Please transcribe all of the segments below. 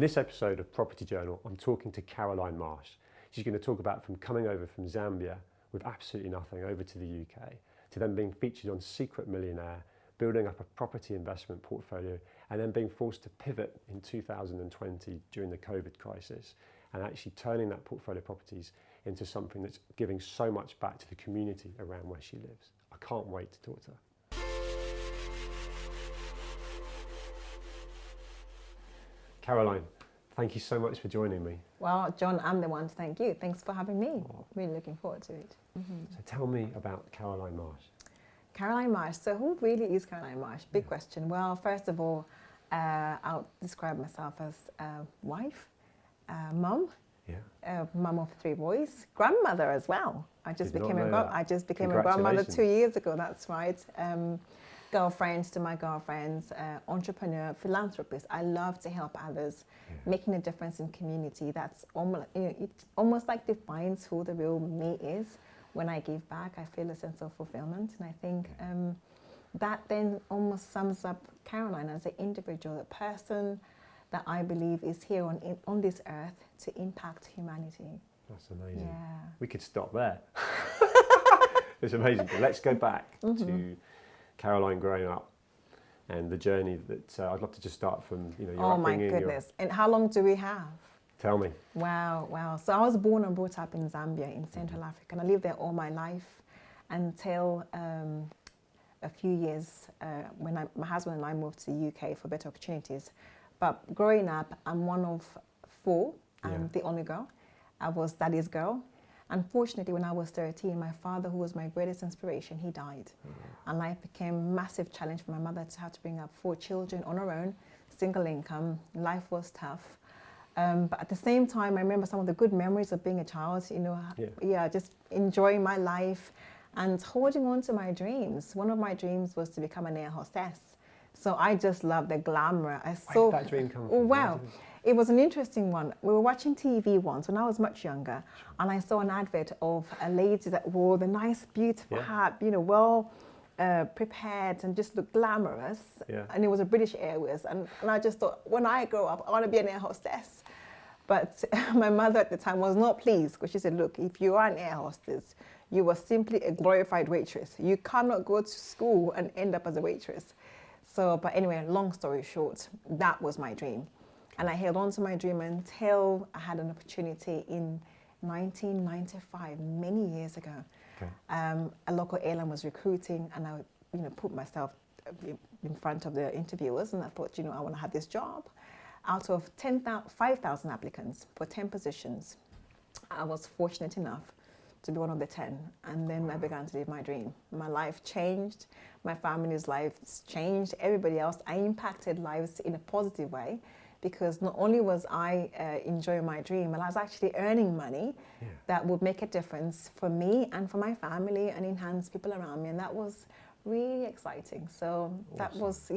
this episode of Property Journal, I'm talking to Caroline Marsh. She's going to talk about from coming over from Zambia with absolutely nothing over to the UK, to then being featured on Secret Millionaire, building up a property investment portfolio, and then being forced to pivot in 2020 during the COVID crisis, and actually turning that portfolio of properties into something that's giving so much back to the community around where she lives. I can't wait to talk to her. Caroline, thank you so much for joining me. Well, John, I'm the one to thank you. Thanks for having me. Really looking forward to it. So tell me about Caroline Marsh. Caroline Marsh. So who really is Caroline Marsh? Big question. Well, first of all, I'll describe myself as a wife, mum, mum of 3 boys, grandmother as well. I just became a grandmother 2 years ago. That's right. Girlfriends to my girlfriends, entrepreneur, philanthropist. I love to help others, making a difference in community. That's almost, it almost like defines who the real me is. When I give back, I feel a sense of fulfillment, and I think that then almost sums up Caroline as an individual, a person that I believe is here on this earth to impact humanity. That's amazing. Yeah. We could stop there. It's amazing. But let's go back to Caroline growing up and the journey that I'd love to just start from. Your oh my upbringing, goodness! And how long do we have? Tell me. Wow. So I was born and brought up in Zambia, in Central Africa, and I lived there all my life until a few years when my husband and I moved to the UK for better opportunities. But growing up, I'm one of 4. I'm the only girl. I was daddy's girl. Unfortunately, when I was 13, my father, who was my greatest inspiration, he died. And life became a massive challenge for my mother to have to bring up 4 children on her own, single income. Life was tough. But at the same time, I remember some of the good memories of being a child, just enjoying my life and holding on to my dreams. One of my dreams was to become an air hostess. So I just loved the glamour. Where did that dream come from? Wow. It was an interesting one. We were watching TV once when I was much younger, and I saw an advert of a lady that wore the nice, beautiful hat, well prepared and just looked glamorous. And it was a British Airways. And I just thought, when I grow up, I want to be an air hostess. But my mother at the time was not pleased, because she said, look, if you are an air hostess, you were simply a glorified waitress. You cannot go to school and end up as a waitress. So, but anyway, long story short, that was my dream. And I held on to my dream until I had an opportunity in 1995, many years ago. A local airline was recruiting, and I put myself in front of the interviewers, and I thought, I want to have this job. Out of 5,000 applicants for 10 positions, I was fortunate enough to be one of the 10. And then I began to live my dream. My life changed. My family's lives changed. Everybody else, I impacted lives in a positive way, because not only was I enjoying my dream, but I was actually earning money that would make a difference for me and for my family and enhance people around me. And that was really exciting. So that was,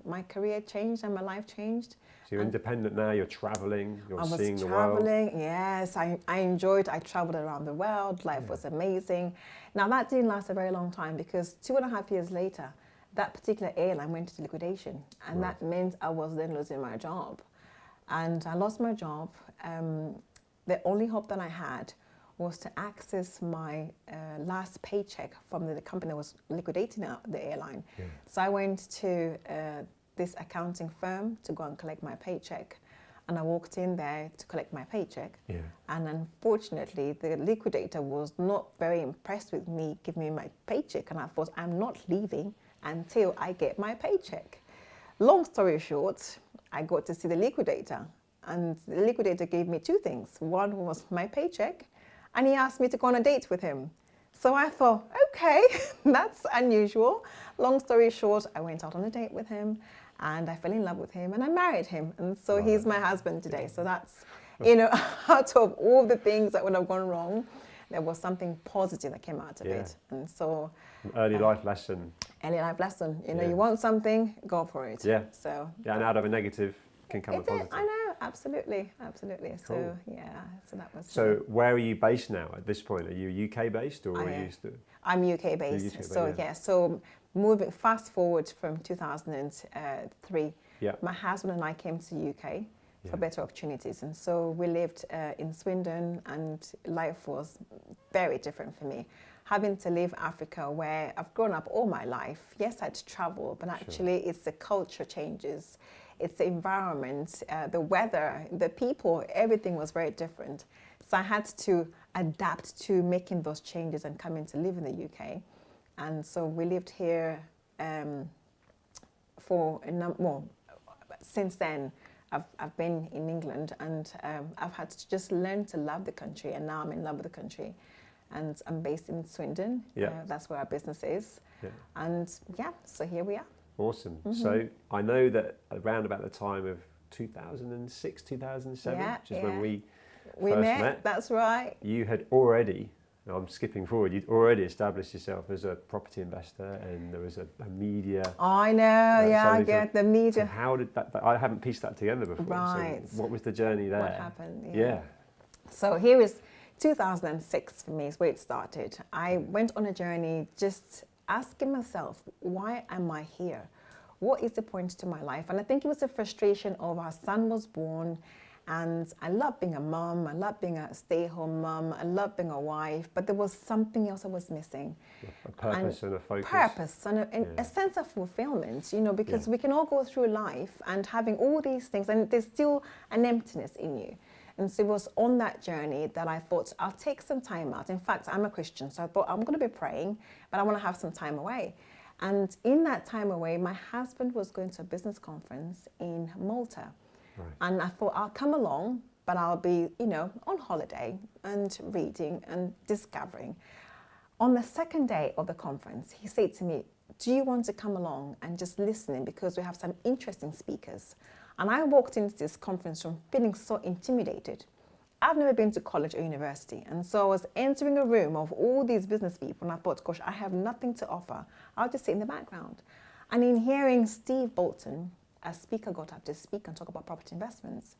my career changed and my life changed. So you're independent now, you're traveling, you're seeing the world. I was traveling, yes. I enjoyed, I traveled around the world. Life was amazing. Now that didn't last a very long time, because 2.5 years later, that particular airline went into liquidation, and that meant I was then losing my job. And I lost my job. The only hope that I had was to access my last paycheck from the company that was liquidating the airline. So I went to this accounting firm to go and collect my paycheck. And I walked in there to collect my paycheck. And unfortunately, the liquidator was not very impressed with me giving me my paycheck. And I thought, I'm not leaving until I get my paycheck. Long story short, I got to see the liquidator, and the liquidator gave me 2 things. One was my paycheck, and he asked me to go on a date with him. So I thought, okay, that's unusual. Long story short, I went out on a date with him, and I fell in love with him, and I married him. And so he's my husband today. So that's, out of all the things that would have gone wrong, there was something positive that came out of it. And so an early life lesson. Early life lesson. You want something, go for it. So and out of a negative can come a positive. I know, absolutely. Cool. So so that was. So where are you based now at this point? Are you UK based, or are you still? I'm UK based. So moving fast forward from 2003, my husband and I came to the UK for better opportunities. And so we lived in Swindon, and life was very different for me. Having to leave Africa, where I've grown up all my life. Yes, I'd travel, but actually it's the culture changes, it's the environment, the weather, the people, everything was very different. So I had to adapt to making those changes and coming to live in the UK. And so we lived here for since then. I've been in England, and I've had to just learn to love the country, and now I'm in love with the country. And I'm based in Swindon. That's where our business is. And so here we are. Awesome. So I know that around about the time of 2006, 2007, which is when we first met. That's right. You had already, I'm skipping forward, you'd already established yourself as a property investor, and there was a media. I know, the media. So how did that, I haven't pieced that together before. Right. So what was the journey there? What happened? Yeah. So here is 2006 for me is where it started. I went on a journey just asking myself, why am I here? What is the point to my life? And I think it was a frustration of our son was born, and I love being a mum, I love being a stay-at-home mum, I love being a wife, but there was something else I was missing. A purpose and a focus. Purpose and a sense of fulfillment, because we can all go through life and having all these things, and there's still an emptiness in you. And so it was on that journey that I thought, I'll take some time out. In fact, I'm a Christian, so I thought I'm going to be praying, but I want to have some time away. And in that time away, my husband was going to a business conference in Malta. Right. And I thought, I'll come along, but I'll be, on holiday and reading and discovering. On the second day of the conference, he said to me, do you want to come along and just listen, because we have some interesting speakers? And I walked into this conference room feeling so intimidated. I've never been to college or university. And so I was entering a room of all these business people, and I thought, gosh, I have nothing to offer. I'll just sit in the background. And in hearing Steve Bolton, a speaker, got up to speak and talk about property investments.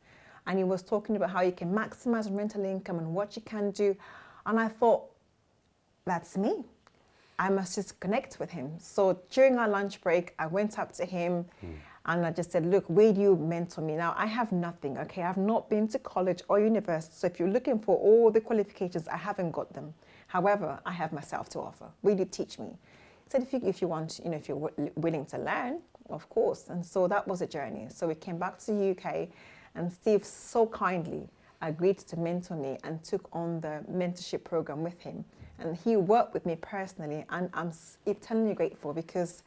And he was talking about how you can maximize rental income and what you can do. And I thought, that's me. I must just connect with him. So during our lunch break, I went up to him and I just said, look, will you mentor me? Now, I have nothing, okay? I've not been to college or university. So if you're looking for all the qualifications, I haven't got them. However, I have myself to offer. Will you teach me? He said, if you want, if you're willing to learn, of course. And so that was a journey. So we came back to the UK, and Steve so kindly agreed to mentor me and took on the mentorship program with him. And he worked with me personally, and I'm eternally grateful, because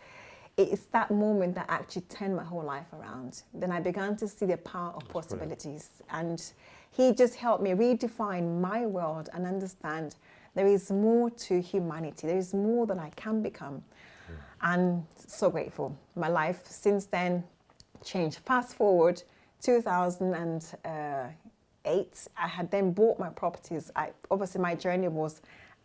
it's that moment that actually turned my whole life around. Then I began to see the power of possibilities. And he just helped me redefine my world and understand there is more to humanity. There is more that I can become. And so grateful. My life since then changed. Fast forward 2008, I had then bought my properties. Obviously my journey was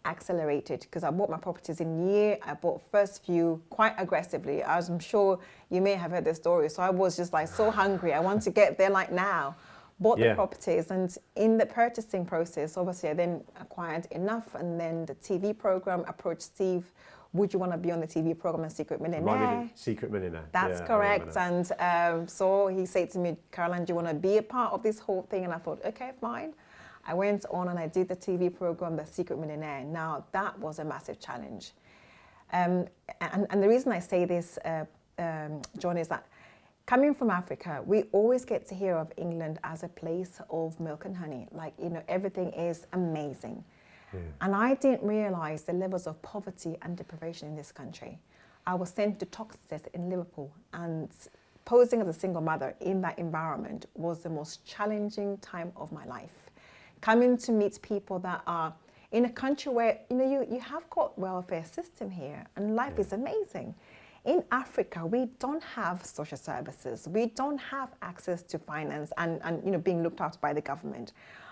accelerated because I bought my properties in year. I bought first few quite aggressively, as I'm sure you may have heard the story. So I was just like so hungry. I want to get there like now. Bought the properties, and in the purchasing process, obviously I then acquired enough, and then the TV program approached Steve. Would you want to be on the TV program as Secret Millionaire? Secret Millionaire. That's correct. And so he said to me, Caroline, do you want to be a part of this whole thing? And I thought, okay, fine. I went on and I did the TV program, The Secret Millionaire. Now, that was a massive challenge. And the reason I say this, John, is that coming from Africa, we always get to hear of England as a place of milk and honey. Like, everything is amazing. Yeah. And I didn't realize the levels of poverty and deprivation in this country. I was sent to Toxteth in Liverpool, and posing as a single mother in that environment was the most challenging time of my life. Coming to meet people that are in a country where, you have got welfare system here and life is amazing. In Africa, we don't have social services. We don't have access to finance and being looked after by the government.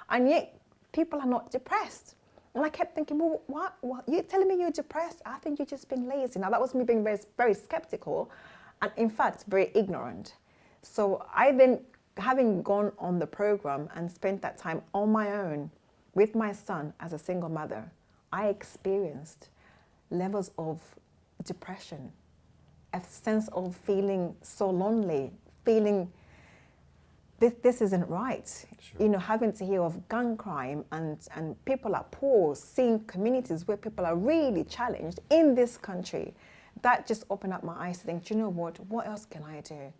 And yet people are not depressed. And I kept thinking, well, what? You're telling me you're depressed? I think you've just been lazy. Now, that was me being very, very skeptical and, in fact, very ignorant. So I then, having gone on the program and spent that time on my own with my son as a single mother, I experienced levels of depression, a sense of feeling so lonely, feeling this isn't right. Sure. You know, having to hear of gun crime and people are poor, seeing communities where people are really challenged in this country, that just opened up my eyes to think, do you know what else can I do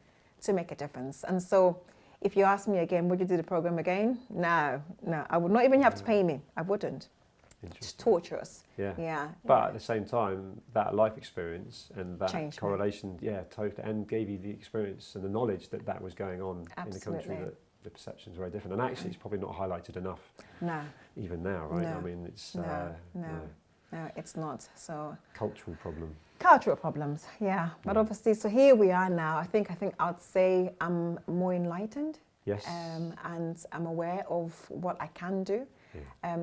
to make a difference? And so if you ask me again, would you do the program again? No, I would not even have to pay me. I wouldn't. It's torturous. Yeah. But at the same time, that life experience and that Changed correlation, totally, and gave you the experience and the knowledge that that was going on in the country, that the perceptions were very different. And actually, it's probably not highlighted enough. No. Even now, right? No. I mean, it's no, it's not. So cultural problem. Cultural problems, yeah. But obviously, so here we are now. I think I'd say I'm more enlightened. Yes. And I'm aware of what I can do.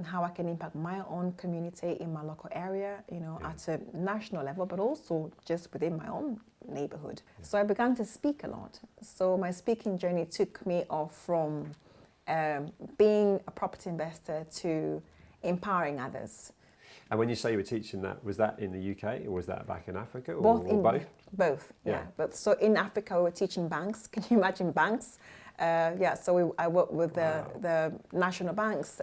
How I can impact my own community in my local area, you know, at a national level, but also just within my own neighborhood. So I began to speak a lot. So my speaking journey took me off from being a property investor to empowering others. And when you say you were teaching that, was that in the UK or was that back in Africa? Or Both. Both, yeah. But so in Africa, we were teaching banks. Can you imagine banks? So I worked with the national banks,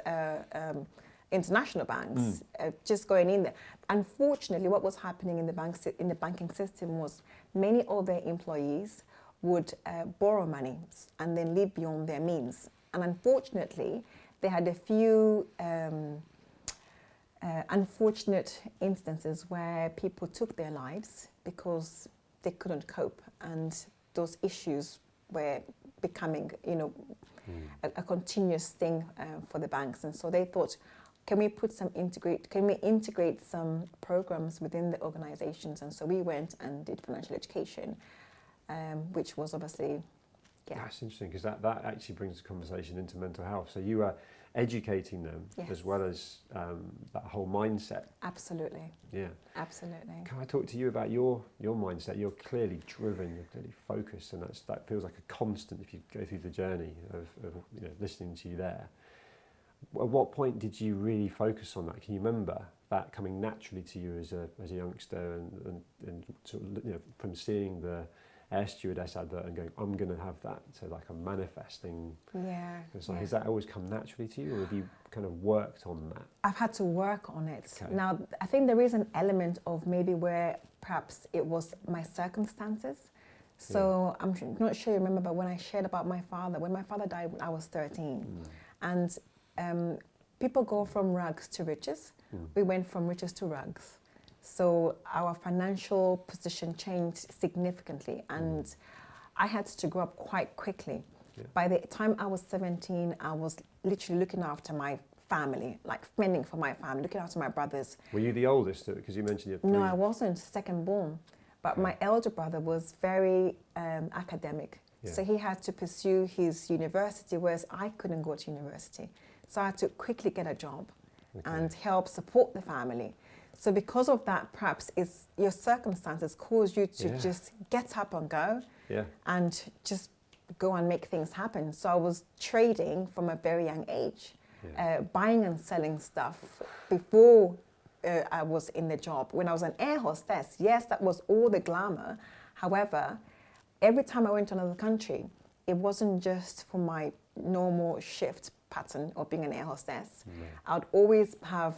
international banks, just going in there. Unfortunately, what was happening in the banking system was many of their employees would borrow money and then live beyond their means. And unfortunately, they had a few unfortunate instances where people took their lives because they couldn't cope, and those issues were becoming, you know, a continuous thing for the banks. And so they thought, can we integrate some programs within the organizations? And so we went and did financial education, which was obviously, That's interesting, because that actually brings the conversation into mental health. So you are educating them as well as that whole mindset. Absolutely. Yeah. Absolutely. Can I talk to you about your mindset? You're clearly driven, you're clearly focused, and that feels like a constant if you go through the journey of you know, listening to you there. At what point did you really focus on that? Can you remember that coming naturally to you as a youngster and sort of, you know, from seeing the air stewardess advert and going, I'm going to have that, so like I'm manifesting. Has that always come naturally to you, or have you kind of worked on that? I've had to work on it. Okay. Now, I think there is an element of maybe where perhaps it was my circumstances. So I'm not sure you remember, but when I shared about my father, when my father died when I was 13, and people go from rags to riches. We went from riches to rags. So our financial position changed significantly, and I had to grow up quite quickly. By the time I was 17, I was literally looking after my family, like fending for my family, looking after my brothers. Were you the oldest? Because you mentioned you had three. No, I wasn't, second born. But my elder brother was very academic. So he had to pursue his university, whereas I couldn't go to university. So I had to quickly get a job and help support the family. So because of that, perhaps your circumstances cause you to just get up and go and just go and make things happen. So I was trading from a very young age, buying and selling stuff before I was in the job. When I was an air hostess, yes, that was all the glamour. However, every time I went to another country, it wasn't just for my normal shift pattern of being an air hostess. I would always have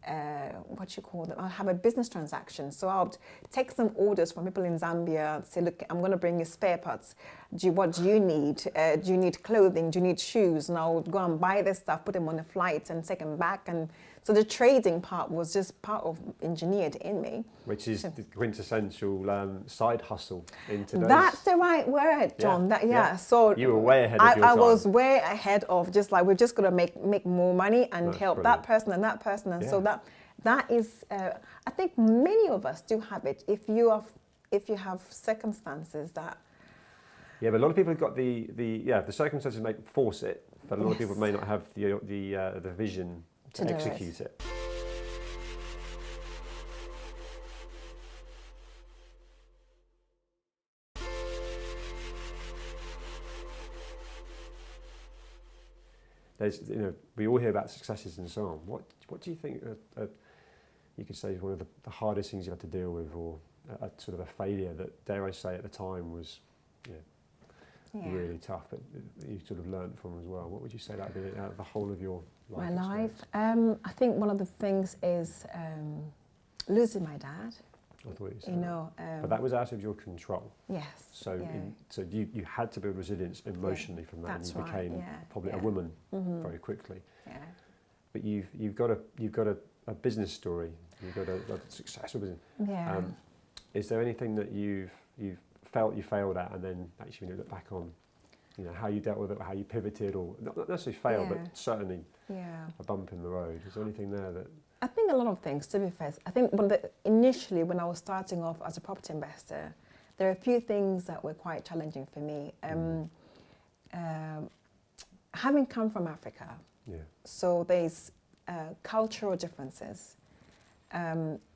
I'll have a business transaction. So I'll take some orders from people in Zambia, say, look, I'm going to bring you spare parts. What do you need? Do you need clothing? Do you need shoes? And I'll go and buy this stuff, put them on a flight and take them back. And so the trading part was just part of engineered in me. Which is the quintessential side hustle in today's... That's the right word, John. So you were way ahead of your time. I was way ahead of just like, we're just going to make more money and help that person and that person. And so that is, I think many of us do have it. If you have circumstances that... Yeah, but a lot of people have got the circumstances may force it, but a lot of people may not have the vision to execute it. There's, you know, we all hear about successes and so on. What do you think you could say is one of the hardest things you had to deal with, or a sort of a failure that, dare I say, at the time was, really tough, but you sort of learned from as well. What would you say that would be out of the whole of your life? My life, I think one of the things is losing my dad. I thought you said You know, but that was out of your control. yes. So, so you had to build resilience emotionally from that, and you became probably a woman very quickly. Yeah. But you've got a business story. You've got a successful business. Yeah. Is there anything that you've felt you failed at, and then actually when you look back on, you know, how you dealt with it, how you pivoted, or not necessarily failed, but certainly a bump in the road? Is there anything there that? I think a lot of things, to be fair. I think initially when I was starting off as a property investor, there are a few things that were quite challenging for me. Having come from Africa, so there's cultural differences,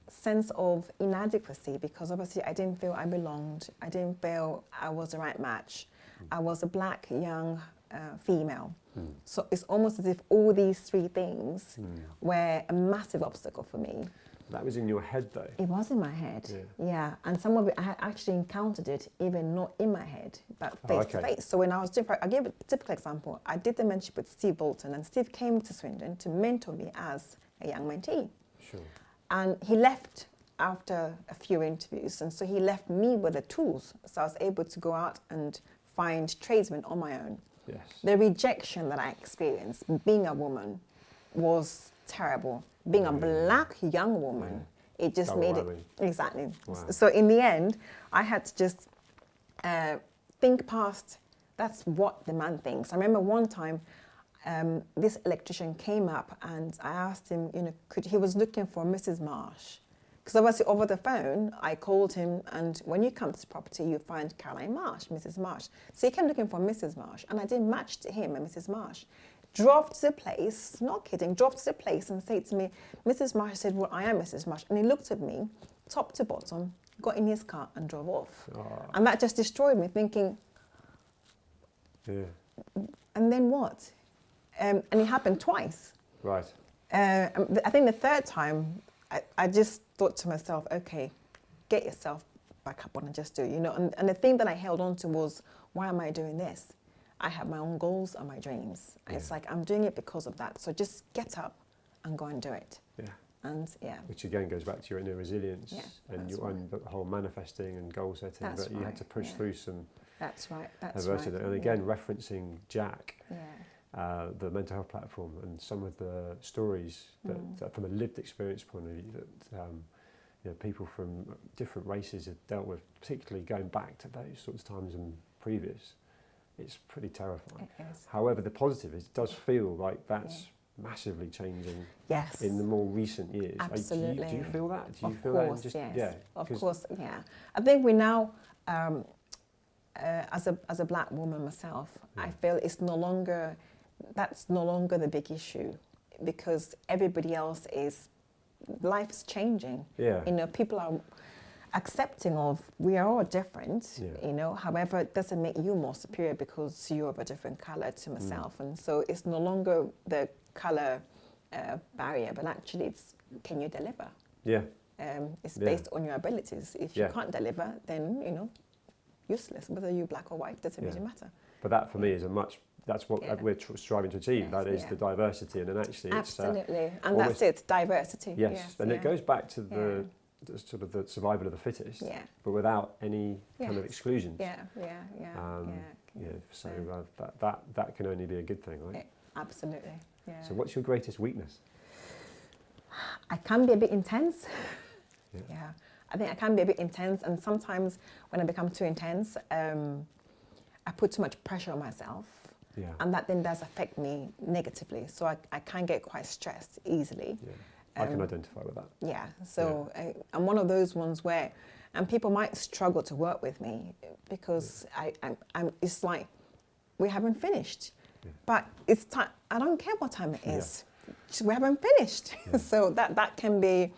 sense of inadequacy, because obviously I didn't feel I belonged, I didn't feel I was the right match. I was a black young female. So it's almost as if all these three things were a massive obstacle for me. That was in your head though? It was in my head, yeah. And some of it, I had actually encountered it even not in my head, but face to face. So when I was doing, I gave a typical example. I did the mentorship with Steve Bolton, and Steve came to Swindon to mentor me as a young mentee. Sure. And he left after a few interviews, and so he left me with the tools. So I was able to go out and find tradesmen on my own. Yes. The rejection that I experienced being a woman was terrible. Being a black young woman, it just made it, exactly. Wow. So in the end, I had to just think past, that's what the man thinks. I remember one time, this electrician came up and I asked him, you know, he was looking for Mrs. Marsh. Because obviously over the phone, I called him, and when you come to the property, you find Caroline Marsh, Mrs. Marsh. So he came looking for Mrs. Marsh, and I didn't match to him and Mrs. Marsh. Drove to the place, not kidding, drove to the place and said to me, Mrs. Marsh. said, well, I am Mrs. Marsh. And he looked at me, top to bottom, got in his car and drove off. And that just destroyed me, thinking, and then what? And it happened twice. Right. I think the third time, I just thought to myself, okay, get yourself back up on and just do it, you know. And the thing that I held on to was, why am I doing this? I have my own goals and my dreams. It's like, I'm doing it because of that. So just get up and go and do it. Yeah. And which again goes back to your inner resilience and your own whole manifesting and goal setting. But you had to push through some adversity. And again, referencing Jack, the mental health platform, and some of the stories that from a lived experience point of view, that you know, people from different races have dealt with, particularly going back to those sorts of times and previous. It's pretty terrifying. It is. However, the positive is it does feel like that's massively changing in the more recent years. Absolutely. Do you feel that? Do you of feel course, that? Yes. Of course, yeah. I think we now, as a black woman myself, I feel it's no longer, that's no longer the big issue, because everybody else is, life is changing. Yeah. You know, people are accepting of, we are all different, you know, however, it doesn't make you more superior because you're of a different colour to myself. And so it's no longer the colour barrier, but actually it's, can you deliver? Yeah. It's based on your abilities. If you can't deliver, then, you know, useless. Whether you're black or white, doesn't really matter. But that for me is a much, that's what we're striving to achieve. That is the diversity, and then actually absolutely, it's and that's it, diversity. Yes, and it goes back to the sort of the survival of the fittest, but without any kind of exclusions. So that can only be a good thing, right? Absolutely. Yeah. So what's your greatest weakness? I can be a bit intense. I think I can be a bit intense, and sometimes when I become too intense, I put too much pressure on myself, and that then does affect me negatively. So I can get quite stressed easily. I can identify with that. Yeah, so I'm one of those ones where, and people might struggle to work with me because I'm it's like, we haven't finished, but it's time, I don't care what time it is, we haven't finished. So that can be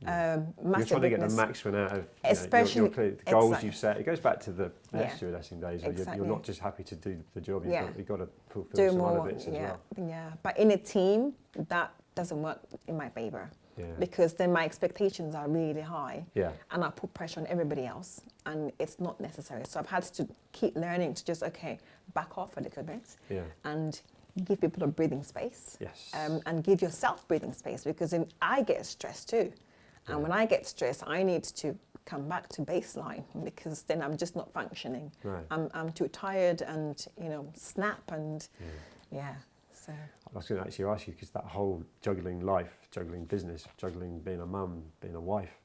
massive. You're trying to get the maximum out of especially the goals you've set. It goes back to the stewardessing days where you're not just happy to do the job, you've got to fulfill some other bits as well. But in a team, that doesn't work in my favour. Yeah. because then my expectations are really high. Yeah. And I put pressure on everybody else, and it's not necessary. So I've had to keep learning to just, okay, back off a little bit Yeah. and give people a breathing space. Yes. And give yourself breathing space, because then I get stressed too. And Yeah. when I get stressed, I need to come back to baseline, because then I'm just not functioning. Right. I'm too tired and, snap and, so. I was going to actually ask you, because that whole juggling life, juggling business, juggling being a mum, being a wife,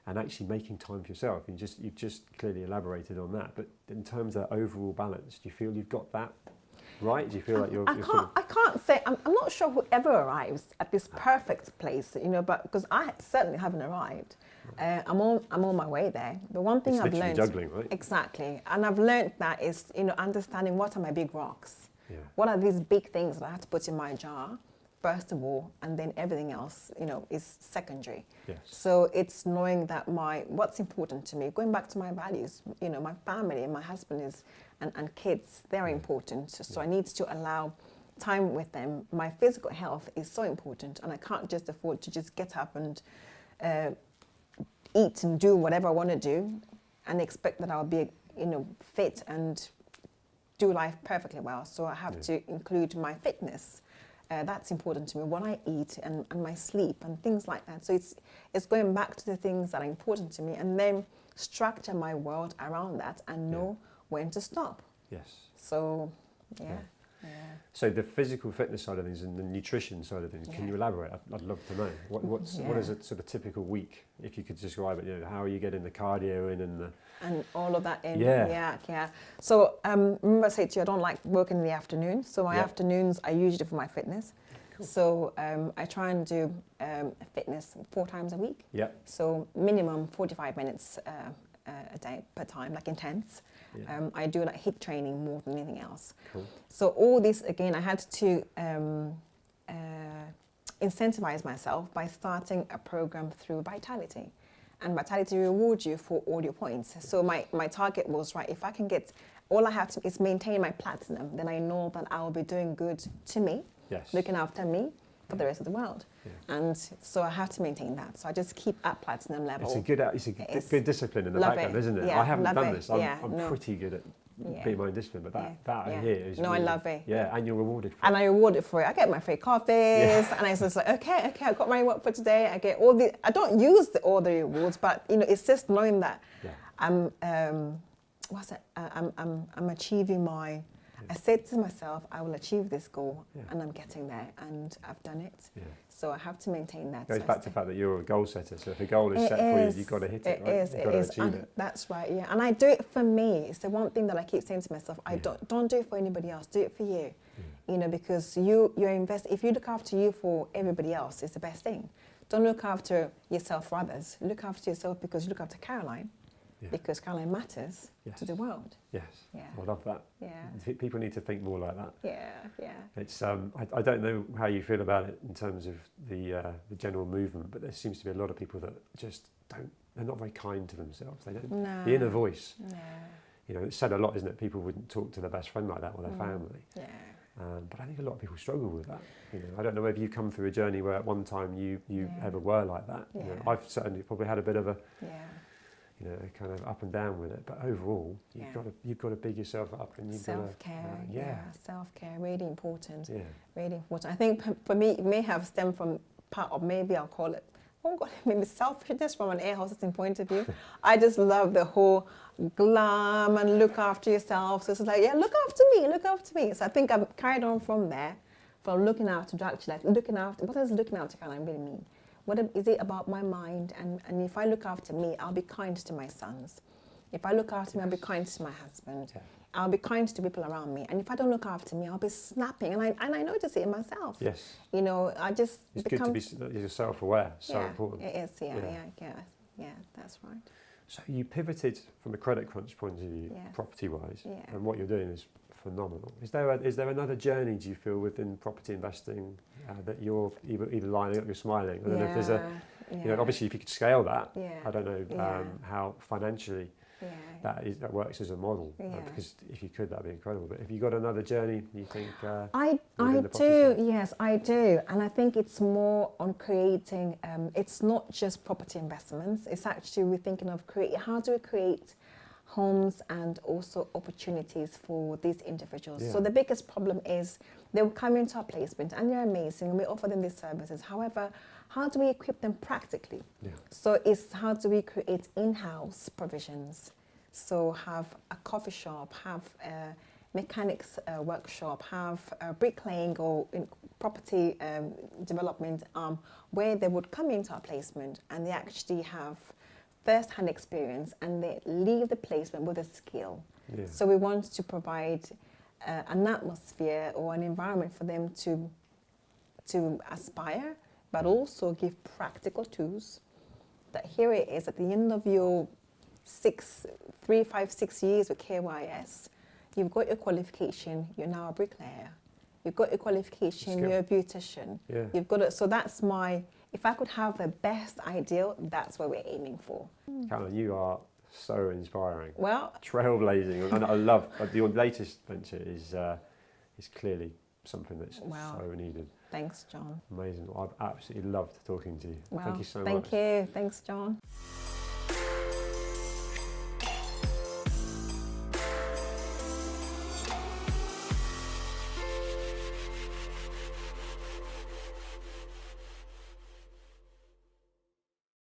and actually making time for yourself, you've just clearly elaborated on that. But in terms of overall balance, do you feel you've got that right? Do you feel like you're I can't say, I'm not sure whoever arrives at this perfect place, but because I certainly haven't arrived. I'm on my way there. The one thing It's I've literally learned, juggling, right? exactly, and I've learned that is, understanding what are my big rocks. Yeah. What are these big things that I have to put in my jar, first of all, and then everything else, is secondary. Yes. So it's knowing that what's important to me, going back to my values, my family and my husband and kids, they're important. So I need to allow time with them. My physical health is so important, and I can't just afford to just get up and eat and do whatever I want to do and expect that I'll be, fit and do life perfectly well. So I have to include my fitness. That's important to me, what I eat and my sleep and things like that. So it's going back to the things that are important to me, and then structure my world around that and know when to stop. Yes. So, yeah. So the physical fitness side of things and the nutrition side of things, can you elaborate? I'd love to know. What is a sort of typical week, if you could describe it? How are you getting the cardio in and all of that in? Yeah. So remember I said to you, I don't like working in the afternoon. So my afternoons are usually for my fitness. Cool. So I try and do fitness 4 times a week. Yeah. So minimum 45 minutes a day per time, like intense. Yeah. I do like HIIT training more than anything else. Cool. So all this, again, I had to incentivize myself by starting a program through Vitality. And Vitality rewards you for all your points. So my target was, right, if I can get, all I have to is maintain my platinum, then I know that I will be doing good to me, looking after me for the rest of the world. Yeah. And so I have to maintain that. So I just keep at platinum level. It's a good discipline in the background, isn't it? Yeah, I haven't done this. I'm no. pretty good at being my own discipline, but that I hear is no, really, I love it. Yeah, and you're rewarded for it. And I reward it for it. I get my free coffees, and I was just like, okay, I got my reward for today. I get all the. I don't use all the rewards, but it's just knowing that I'm achieving my. I said to myself, I will achieve this goal, and I'm getting there, and I've done it. Yeah. So I have to maintain that. It goes back to the fact that you're a goal setter. So if a goal is set for you, you've got to hit it, right? You've got to achieve it. That's right, yeah. And I do it for me. It's the one thing that I keep saying to myself, I don't do it for anybody else, do it for you. Because you're if you look after you for everybody else, it's the best thing. Don't look after yourself for others. Look after yourself because you look after Caroline. Yeah. Because Caroline matters to the world. Yes, I love that. Yeah, people need to think more like that. Yeah. It's I don't know how you feel about it in terms of the general movement, but there seems to be a lot of people that just don't. They're not very kind to themselves. They don't. No. The inner voice. No. It's said a lot, isn't it? People wouldn't talk to their best friend like that or their family. Yeah. But I think a lot of people struggle with that. I don't know whether you come through a journey where at one time you ever were like that. Yeah. I've certainly probably had a bit of a. Kind of up and down with it, but overall, you've got to big yourself up, and you've self-care. got to, Self-care, really important. Yeah, really important. I think for me, it may have stemmed from part of, maybe I'll call it, maybe selfishness from an air hostessing point of view. I just love the whole glam and look after yourself. So it's like, look after me. So I think I've carried on from there, from looking after to actually like looking after. What does looking after kind of really mean? What is it about my mind? And if I look after me, I'll be kind to my sons. If I look after me, I'll be kind to my husband. Yeah. I'll be kind to people around me. And if I don't look after me, I'll be snapping. And I notice it in myself. Yes. I just it's good to be self-aware. So important. It is. Yeah, that's right. So you pivoted from a credit crunch point of view, property-wise, and what you're doing is phenomenal. Is there another journey, do you feel, within property investing that you're either lining up, you're smiling? I don't know if there's obviously if you could scale that, I don't know how financially that works as a model. Because if you could, that'd be incredible. But have you got another journey you think? I do, yes, I do. And I think it's more on creating, it's not just property investments, it's actually we're thinking of how do we create homes and also opportunities for these individuals. So the biggest problem is they will come into our placement and they're amazing and we offer them these services. However, how do we equip them practically? So it's how do we create in-house provisions? So have a coffee shop, have a mechanics workshop, have a bricklaying or property development where they would come into our placement and they actually have first-hand experience and they leave the placement with a skill. So we want to provide an atmosphere or an environment for them to aspire, but also give practical tools that here it is at the end of your 3, 5, 6 years with KYS, you've got your qualification, you're now a bricklayer. You've got your qualification, you're a beautician. You've got it. So that's if I could have the best ideal, that's what we're aiming for. Caroline, you are so inspiring. Well, trailblazing, and I love your latest venture is clearly something that's so needed. Thanks, John. Amazing. I've absolutely loved talking to you. Well, thank you so much. Thank you. Thanks, John.